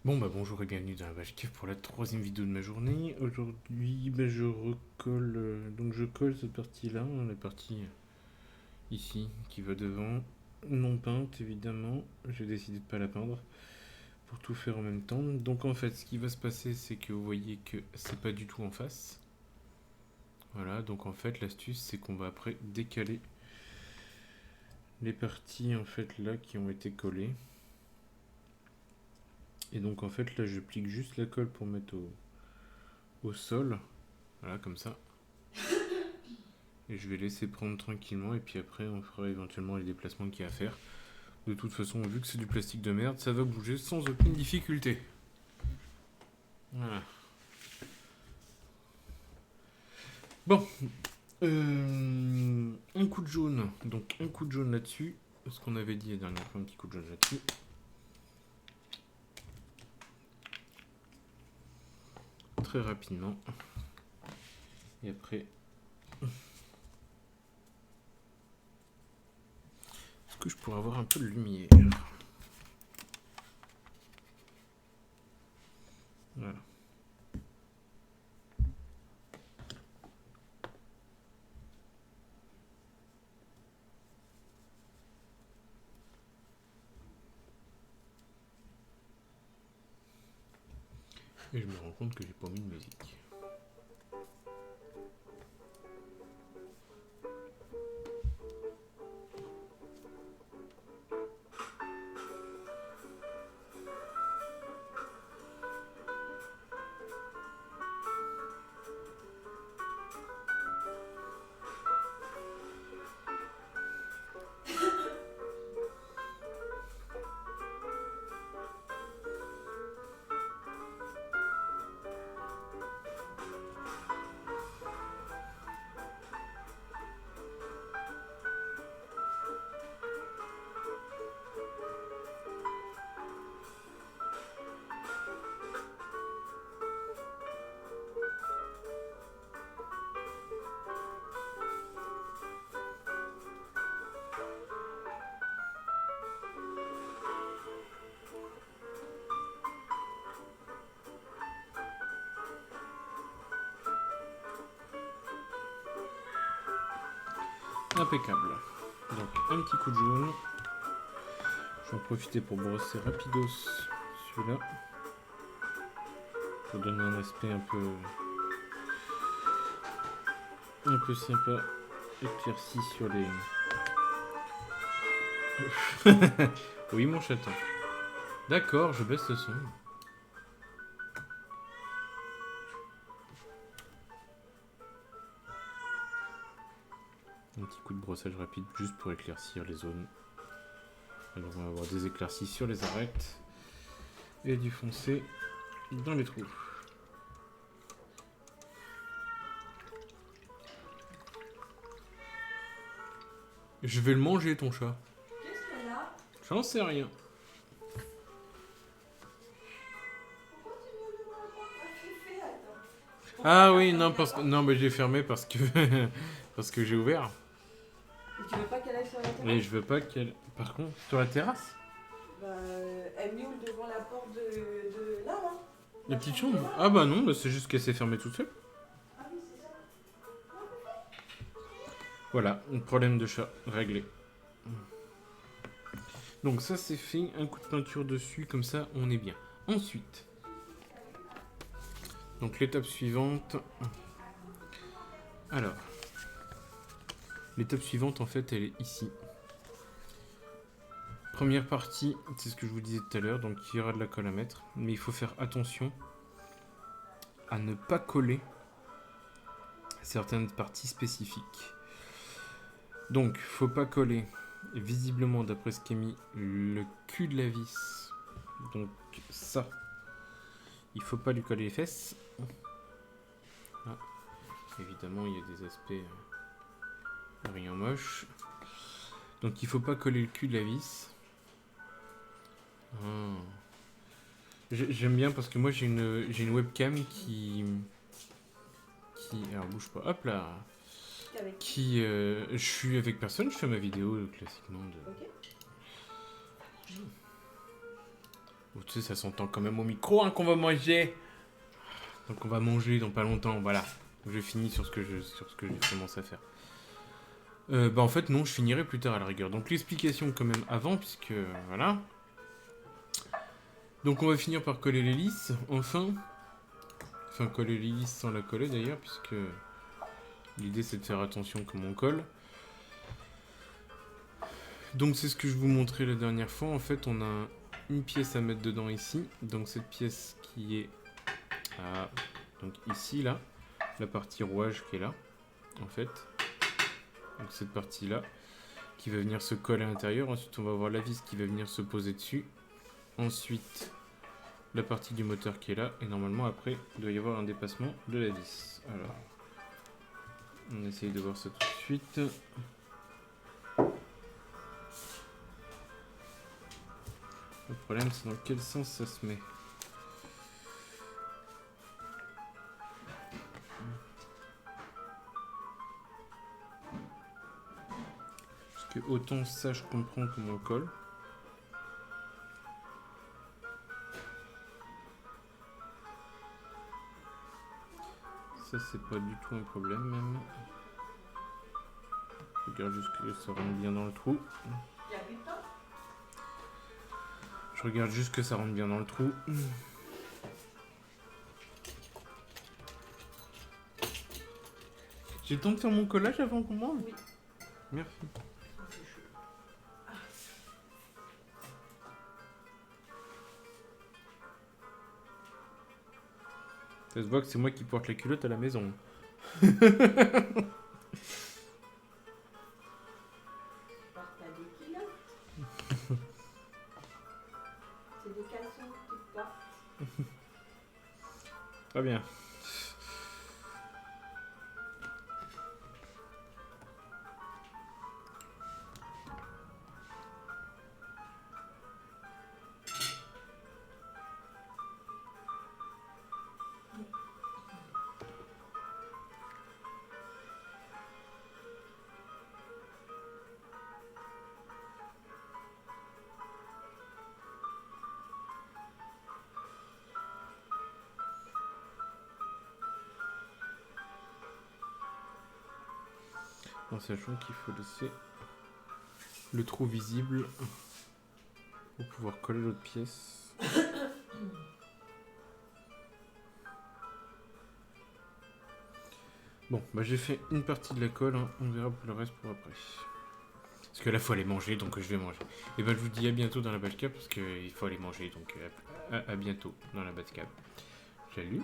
Bon bah bonjour et bienvenue dans la Vache Cave pour la troisième vidéo de ma journée. Aujourd'hui je recolle, donc je colle cette partie là, la partie ici qui va devant, non peinte évidemment, j'ai décidé de pas la peindre pour tout faire en même temps. Donc en fait ce qui va se passer c'est que vous voyez que c'est pas du tout en face. Voilà, donc en fait l'astuce c'est qu'on va après décaler les parties en fait là qui ont été collées. Et donc en fait là je plique juste la colle pour mettre au sol, voilà comme ça. Et je vais laisser prendre tranquillement et puis après on fera éventuellement les déplacements qu'il y a à faire. De toute façon, vu que c'est du plastique de merde, ça va bouger sans aucune difficulté. Voilà. Bon, un coup de jaune. Donc un coup de jaune là-dessus. Ce qu'on avait dit la dernière fois, un petit coup de jaune là-dessus. Très rapidement. Et après... Est-ce que je pourrais avoir un peu de lumière? Voilà. Et je me rends compte que j'ai pas mis de musique. Impeccable. Donc un petit coup de jaune. Je vais en profiter pour brosser rapidos celui-là. Pour donner un aspect un peu sympa, éclairci sur les... Oui mon chaton. D'accord, je baisse le son. Un petit coup de brossage rapide juste pour éclaircir les zones. Alors on va avoir des éclaircies sur les arêtes et du foncé dans les trous. Je vais le manger ton chat. Qu'est-ce qu'elle a? J'en sais rien. Pourquoi tu me demandes pas ce que tu fais? Attends. Ah oui, non, non mais j'ai fermé parce que parce que j'ai ouvert. Et tu veux pas qu'elle aille sur la terrasse? Et je veux pas qu'elle... Par contre, sur la terrasse, Bah, elle miaule devant la porte de là, là. la La petite chambre de chambre. là. Ah bah non, bah c'est juste qu'elle s'est fermée toute seule. Ah oui, c'est ça. Voilà, un problème de chat réglé. Donc ça c'est fait, un coup de peinture dessus, comme ça on est bien. Ensuite, donc l'étape suivante. Alors, l'étape suivante en fait elle est ici. Première partie, c'est ce que je vous disais tout à l'heure, donc il y aura de la colle à mettre, mais il faut faire attention à ne pas coller certaines parties spécifiques. Donc, faut pas coller, visiblement d'après ce qu'est mis, le cul de la vis. Donc ça, il faut pas lui coller les fesses. Ah, évidemment, il y a des aspects rien moche. Donc il faut pas coller le cul de la vis. Ah. J'aime bien parce que moi j'ai une webcam qui... Alors bouge pas, hop là. Avec. Je suis avec personne, je fais ma vidéo classiquement de... Ok. Oh, tu sais, ça s'entend quand même au micro hein, qu'on va manger. Donc on va manger dans pas longtemps, voilà. Je finis sur ce que je commence à faire. Bah en fait non, je finirai plus tard à la rigueur. Donc l'explication quand même avant, puisque voilà. Donc on va finir par coller l'hélice, enfin. Enfin coller l'hélice sans la coller d'ailleurs, puisque l'idée c'est de faire attention comme on colle. Donc c'est ce que je vous montrais la dernière fois. En fait on a une pièce à mettre dedans ici. Donc cette pièce qui est donc ici là. La partie rouage qui est là, en fait. Donc cette partie là qui va venir se coller à l'intérieur. Ensuite on va avoir la vis qui va venir se poser dessus. Ensuite la partie du moteur qui est là. Et normalement après il doit y avoir un dépassement de la vis. Alors on essaye de voir ça tout de suite. Le problème c'est dans quel sens ça se met. Parce que autant ça je comprends comment on colle. Ça c'est pas du tout un problème même. Je regarde juste que ça rentre bien dans le trou. Je regarde juste que ça rentre bien dans le trou. J'ai le temps de faire mon collage avant qu'on mange? Oui. Merci. Ça se voit que c'est moi qui porte la culotte à la maison. Porte pas des culottes. C'est des caleçons que tu portes. Très bien. En sachant qu'il faut laisser le trou visible pour pouvoir coller l'autre pièce. Bon, bah j'ai fait une partie de la colle, hein. On verra pour le reste pour après. Parce que là, il faut aller manger, donc je vais manger. Et bah je vous dis à bientôt dans la Batcave, parce qu'il faut aller manger, donc à bientôt dans la Batcave. Salut.